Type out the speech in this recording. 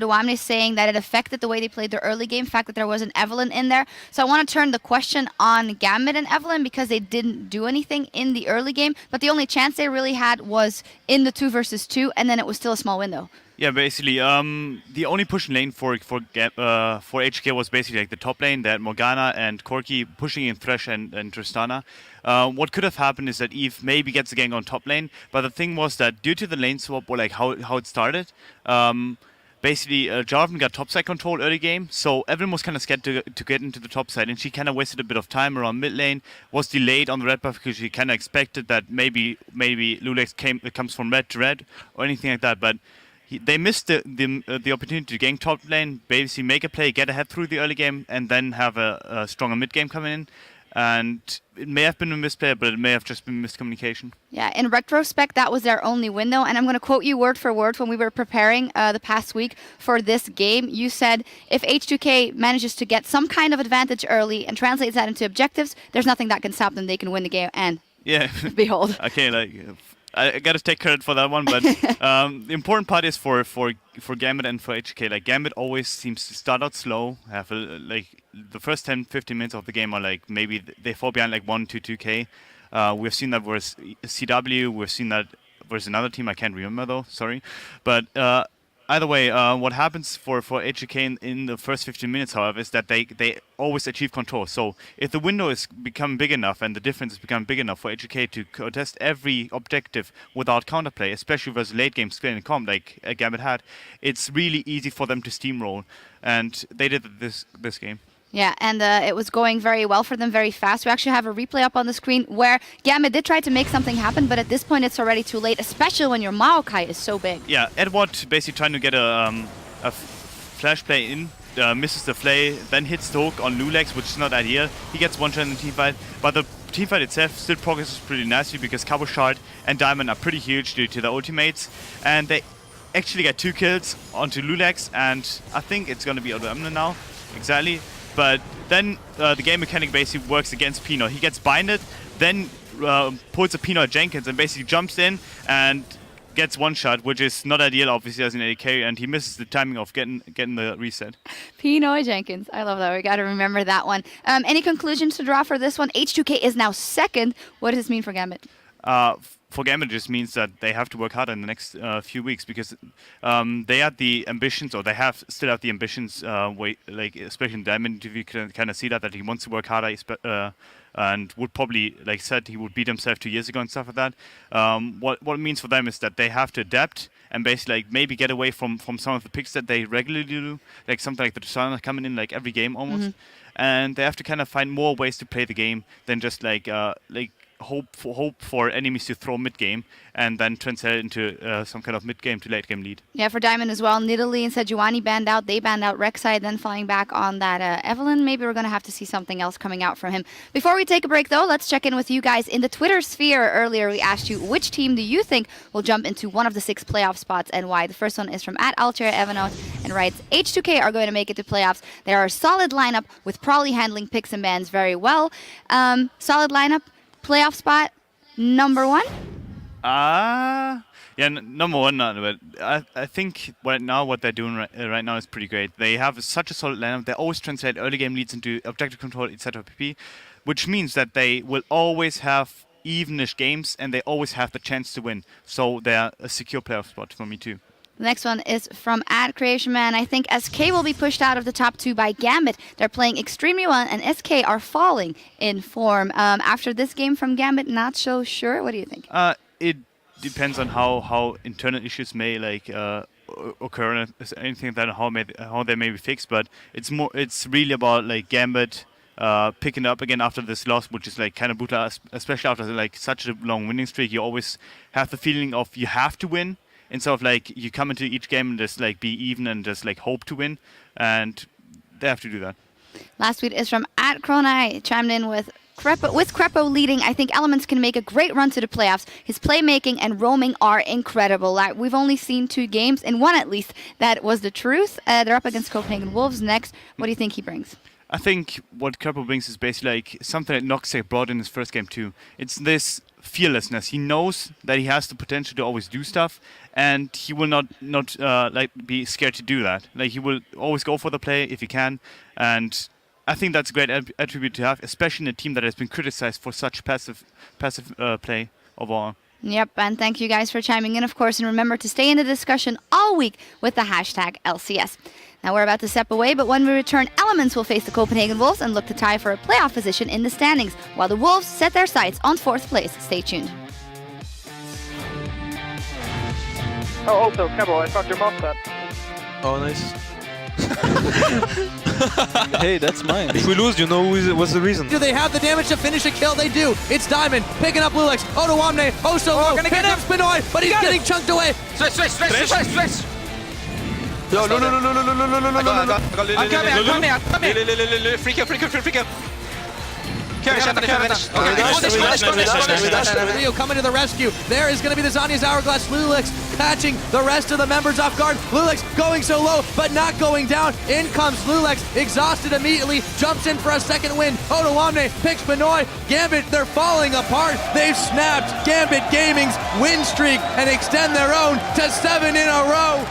W7D1 is saying that it affected the way they played their early game, fact that there was an Evelyn in there. So I want to turn the question on Gambit and Evelyn because they didn't do anything in the early game, but the only chance they really had was in the 2 versus 2, and then it was still a small window. Yeah, basically, the only pushing lane for H2K was basically like the top lane. They had Morgana and Corki pushing in Thresh and Tristana. What could have happened is that Eve maybe gets the gang on top lane, but the thing was that due to the lane swap or like how it started, basically Jarvan got topside control early game, so everyone was kind of scared to get into the top side, and she kind of wasted a bit of time around mid lane, was delayed on the red buff because she kind of expected that maybe Lulax comes from red to red or anything like that, but they missed the opportunity to gank top lane, basically make a play, get ahead through the early game, and then have a stronger mid game coming in. And it may have been a misplay, but it may have just been miscommunication. Yeah, in retrospect, that was their only window. And I'm going to quote you word for word when we were preparing the past week for this game. You said, if H2K manages to get some kind of advantage early and translates that into objectives, there's nothing that can stop them. They can win the game. And yeah, behold. Okay, like I gotta take credit for that one, but the important part is for Gambit and for H2K. Like Gambit always seems to start out slow, have like the first 10-15 minutes of the game are like maybe they fall behind like 1-2K. We've seen that versus CW. We've seen that versus another team. I can't remember though. Sorry, but either way, what happens for H2K in the first 15 minutes, however, is that they always achieve control. So if the window is become big enough and the difference has become big enough for H2K to contest every objective without counterplay, especially versus late game scale and comp like Gambit had, it's really easy for them to steamroll, and they did this game. Yeah, and it was going very well for them, very fast. We actually have a replay up on the screen where Gambit did try to make something happen, but at this point it's already too late, especially when your Maokai is so big. Yeah, Edward basically trying to get a flash play in, misses the play, then hits the hook on Lulax, which is not ideal. He gets one shot in the teamfight, but the teamfight itself still progresses pretty nicely because Cabo Shard and Diamond are pretty huge due to their ultimates, and they actually get 2 kills onto Lulax, and I think it's going to be Diamond now, exactly. But then the game mechanic basically works against Pino. He gets binded, then pulls a Pino at Jenkins and basically jumps in and gets one shot, which is not ideal, obviously, as an AD carry, and he misses the timing of getting the reset. Pino Jenkins. I love that. We got to remember that one. Any conclusions to draw for this one? H2K is now second. What does this mean for Gambit? For Gambit, it just means that they have to work harder in the next few weeks because they had the ambitions, or they still have the ambitions. Like especially in Diamond, you can kind of see that he wants to work harder, and would probably, like said, he would beat himself 2 years ago and stuff like that. What it means for them is that they have to adapt and basically like maybe get away from some of the picks that they regularly do, like something like the Tristana coming in like every game almost, and they have to kind of find more ways to play the game than just like hope for enemies to throw mid game and then translate into some kind of mid game to late game lead. Yeah, for Diamond as well. Nidalee and Sejuani banned out. They banned out Rek'Sai, then falling back on that Evelyn. Maybe we're going to have to see something else coming out from him. Before we take a break, though, let's check in with you guys. In the Twitter sphere earlier, we asked you which team do you think will jump into one of the 6 playoff spots and why. The first one is from @Altair and writes, H2K are going to make it to playoffs. They are a solid lineup with probably handling picks and bans very well. Solid lineup. Playoff spot, number 1? Yeah, number 1, not, but I think right now what they're doing right now is pretty great. They have such a solid lineup. They always translate early game leads into objective control, etc. pp, which means that they will always have evenish games and they always have the chance to win. So they're a secure playoff spot for me too. The next one is from @CreationMan. I think SK will be pushed out of the top 2 by Gambit. They're playing extremely well, and SK are falling in form. After this game from Gambit, not so sure. What do you think? It depends on how internal issues may occur, anything that how they may be fixed. But it's really about like Gambit picking up again after this loss, which is like kind of brutal, especially after like such a long winning streak. You always have the feeling of you have to win. Instead of like you come into each game and just like be even and just like hope to win, and they have to do that. Last tweet is from @Kronai, chimed in with Crepo leading. I think Elements can make a great run to the playoffs. His playmaking and roaming are incredible. We've only seen 2 games, and 1 at least that was the truth. They're up against Copenhagen Wolves next. What do you think he brings? I think what Crepo brings is basically like something that Noxec brought in his first game too. It's this fearlessness. He knows that he has the potential to always do stuff, and he will not like be scared to do that. Like he will always go for the play if he can, and I think that's a great attribute to have, especially in a team that has been criticized for such passive play overall. Yep, and thank you guys for chiming in, of course, and remember to stay in the discussion all week with the hashtag LCS. Now we're about to step away, but when we return, Elements will face the Copenhagen Wolves and look to tie for a playoff position in the standings, while the Wolves set their sights on 4th place. Stay tuned. Oh, also, Kevo, I found your mouse pad. Oh, nice. Hey, that's mine. If we lose, you know what's the reason. Do they have the damage to finish a kill? They do. It's Diamond picking up Lulex. Odoamne, oh so low. Gonna get him. Spinoy, but he's getting chunked away. Stretch. No. I'm coming. Free kill. Rio coming to the rescue. There is going to be the Zanya's Hourglass. Lulex catching the rest of the members off guard. Lulex going so low, but not going down. In comes Lulex, exhausted immediately. Jumps in for a second win. Odoamne picks Benoit. Gambit, they're falling apart. They've snapped Gambit Gaming's win streak and extend their own to 7 in a row.